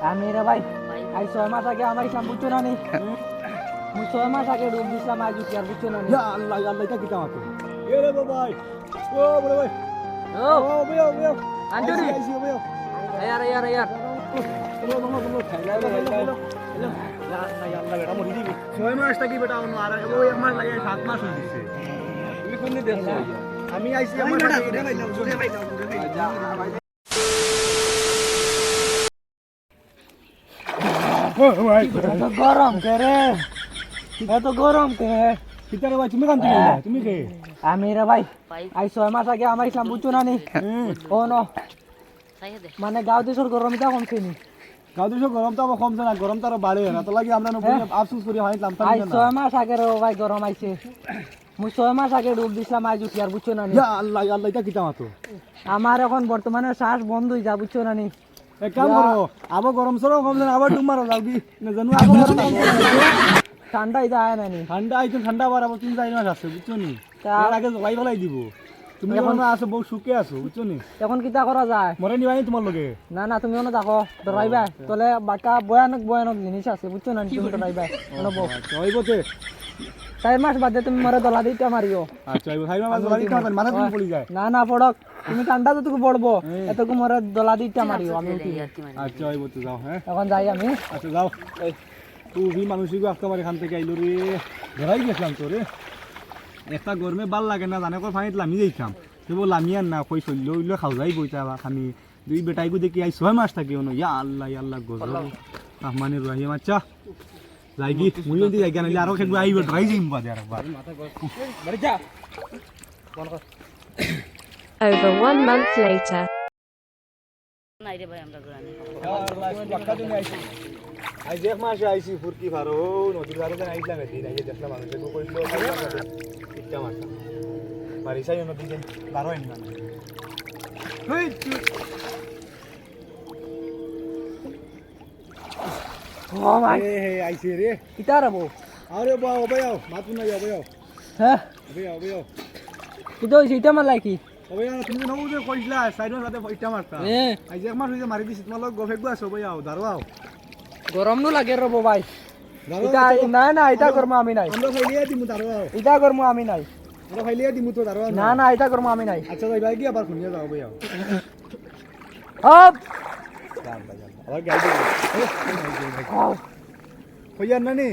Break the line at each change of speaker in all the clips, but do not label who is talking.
আমি রে ভাই আই 6 মাস আগে আমার ইসলাম বুঝছো না নি মুই 6 মাস আগে ডুব দিছিলাম আজ কি আর বুঝছো না নি
ইয়া আল্লাহ আল্লাহ এটা কি কামাতো এ রে ভাই ও বড় ভাই
ও
ও
আন্টুরি
আইসি ও
ইয়ার
তোমরা খাইলা ইয়া আল্লাহ বেটা মরি দিবি 6 মাস থাকি বেটা অন্য আর ওই আমার লাগে 7 মাস হই দিছে তুমি কোন দিন দেখছো আমি আইছি আমার রে ভাই নাও রে ভাই
গরম করে এত গরম কে
কিতারে ভাই তুমি কান্তি তুমি কে
আমি রে ভাই আই 6 মাস আগে আমার ইসলাম বুঝছো না নি ও নো মানে গাঁও দেশের গরম এটা কমছে নি
গাঁও দেশের গরম তো কমছে না গরম তো আরো বাড়ে না তো লাগি আমরা আফসোস করি হইতাম
আই 6 মাস আগে রে ভাই গরম আইছে মুই 6 মাস আগে ডুব দিছিলাম আজ কি আর বুঝছো না নি
ইয়া আল্লাহ আল্লাহ এটা কি কামাতো
আমার এখন বর্তমানে শ্বাস বন্ধ হয়ে যা বুঝছো না নি
এক কাম করো আবার গরম সরো কমছে না আবার ডুব মারো লাগি না জানো আবার গরম
ঠান্ডা এটা আয় না নি
ঠান্ডা আইতো ঠান্ডা আবার আবার 3-4 মাস আছে বুঝছো নি এর আগে জলাই ফলাই দিব তুমি এখন আছো বহু সুখে আছো বুঝছো নি
এখন কিতা করা যায়
মরে নিবানি তোমার লগে
না না তুমি ওনা দেখো ডরাইবা তলে বাকা ভয়ানক জিনিস আছে বুঝছো না তুমি ডরাইবা ওনা বউ
হইবতে
4 মাস বাদে তুমি মরে দলা দিতে মারিও
আচ্ছা হইব হাইমা মাছ জলাই দিতে মাথা তুমি পড়ি যায়
না পড়ক তুমি ঠান্ডা তো তুমি পড়বো এতকু মরে দলা দিতে মারিও আমি উঠি
আচ্ছা হইবতে যাও হ্যাঁ
এখন যাই আমি
আচ্ছা যাও তুই মানুষই আজকে আমার এখান থেকে আইলো রে ধরাই গেছিলাম তো রে একটা গরমে ভাল লাগে না জানে কর পানিত লামি যাইতাম তুই বল লামি আর না কই চলল উইলো খাও যাই বইতা খানি দুই বেটাইগু দেখি আই 6 মাস থাকি ono ইয়া আল্লাহ গজব রহমানির রহিম আচ্ছা লাগি মুই দি জায়গা নাইলে আরো খেলবো আইব ট্রাই যাইম বাদে আর একবার
মরে যা
Over 1 month later.
আজ এক মাসে আইসি ফুরকি ভারো নদীর ধারে আইসলাম এদিন আইয়ে দেখলাম মানুষে কইছিল ইচ্ছা মারতাম বারিশাই নদী যে বারো এন মানে
ও ভাই
হে আইসি রে
কিতা রে বউ
আরে বাও বাও মাতুন না যাও
হ্যাঁ
বাও
কিতা হইছে এটা মারলাই কি
ওই তুমি নবু যে কইছলা সাইডের সাথে ইচ্ছা মারতাম আজ এক মাস হইছে মারি দিছি তোমার লগ গফেক আছো বাও দাঁড়াও
গরম নু লাগে রে বউ ভাই এটা না এটা করবো আমি নাই
আমরা ফাইলিয়া দিমু দাঁড়াও
এটা করবো আমি নাই
আমরা ফাইলিয়া দিমু তো দাঁড়াও
না এটা করবো আমি নাই
আচ্ছা ভাই ভাই কি আবার শুনিয়া যাও বাও
হপ
আবার গাইড কইয়ার না নি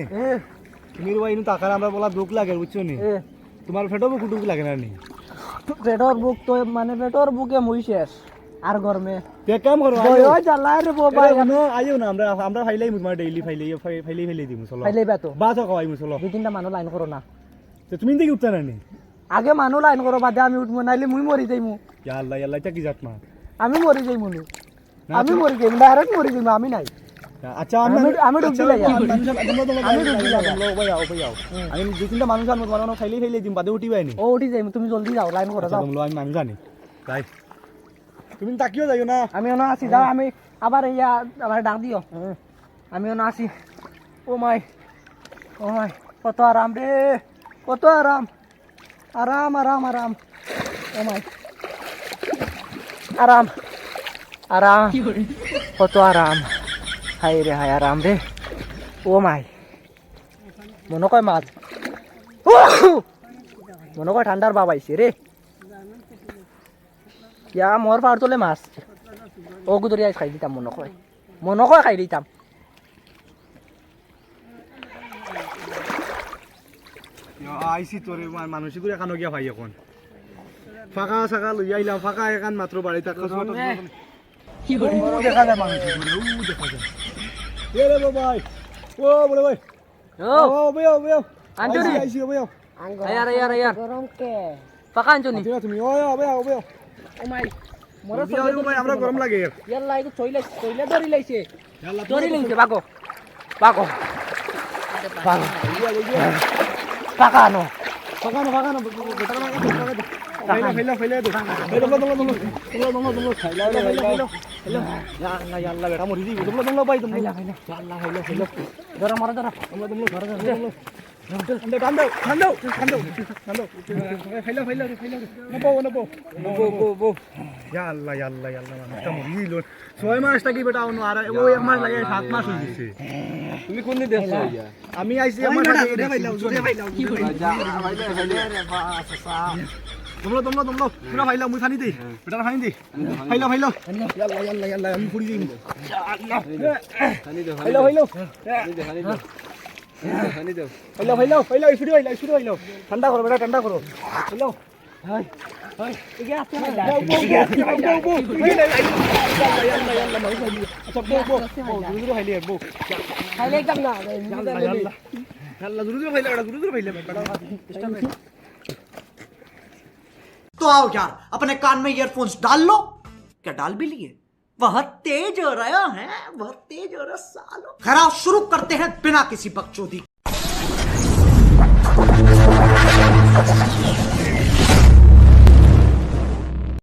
তুমি ভাই ইনু টাকার আমরা বলা দুঃখ লাগে বুঝছো নি তোমার ফেটো বুক দুঃখ লাগে না নি
পেটর বুক তো মানে পেটর বুকে মুই শেষ আর গরমে
তে কাম করো
ওই জ্বালায় রে বউ ভাই
কেন আইও না আমরা ফাইলাই তোমার ডেইলি ফাইলাই দিমু চলো
ফাইলে বেতো
বাস খাওয়াইমু চলো
2-3টা মানুষ লাইন করো না
তো তুমি দেখি উঠতা না নি
আগে মানুষ লাইন করো বাদে আমি উঠবো নাইলে মুই মরি যাইমু
ইয়া আল্লাহ এটা কি জাত মা
আমি মরি যাইমু আমি মরি যাইমু ডাইরেক্ট মরি যাইমু আমি নাই
আচ্ছা
আমি ডুব দিলাই
আমি ডুব দিলাই ভাই আও আমি দুই তিনটা মানুষ আনবো তোমার ফাইলাই দিম বাদে উঠিবাই নি
ও উঠি যাইমু তুমি জলদি যাও লাইন করো যাও
আমি মানুষ জানি তাই তুমি তাকিও যাইও না
আমি ওনা আসি যাও আমি আবার ইয়া আমার ডাক দিও আমি ওনা আসি ও মাই কত আরাম রে কত আরাম ও মাই আরাম কত আরাম হাই রে হাই আরাম রে ও মাই মনে কয় মাছ মনে কয় ঠান্ডার বাবা আইছে রে ইয়া মোর পার তোলে মাছ ও গুদরি আইস খাই দিতাম মনে কয় খাই দিতাম
আইসি তোরে মানুষই করে এখানো গিয়া ভাই এখন ফাঁকা সাকা লই আইলাম ফাঁকা এখান মাত্র বাড়ি থাকো দেখা যায় মানুষ দেখা যায় এ রে ভাই ও বলে ভাই
ও
বেও
আন্টুরি
আইসি বেও
আয়ার গরম কে পাকা আনছনি
তুমি ও বেও
ও মাই
মোরা সব ভাই আমরা গরম লাগে
ইয়াল্লা এটা চইলে ধরি লাইছে বাকো পাকা নো
ফাইলা দে তোমরা ইয়াল্লা বেটা মরি দিবি তোমরা ভাই তোমরা
ধরো মারা ধরো
তোমরা ছয় মাস থাকি বেটা অন্য আর ও এক মাস লাগে 7 মাস হয়ে গেছে
তুমি কোন দিন দেখছো ইয়া
আমি আইছি এক মাস আগে তোমলো পুরা ভাইলাও মুই ফানি দেই বেটা ফানি দেই ভাইলাও ইয়াল্লা আমি পুরি দিই
খানি দাও
ভাইলাও
খানি দাও
ভাইলাও শুরু ভাইলাও ঠান্ডা করো বেটা ঠান্ডা করো ভাইলাও
तो आओ यार अपने कान में ईयरफोन्स डाल लो क्या डाल भी लिए बहुत तेज हो रहा है बहुत तेज हो रहा सालो खराब शुरू करते हैं बिना किसी बकचोदी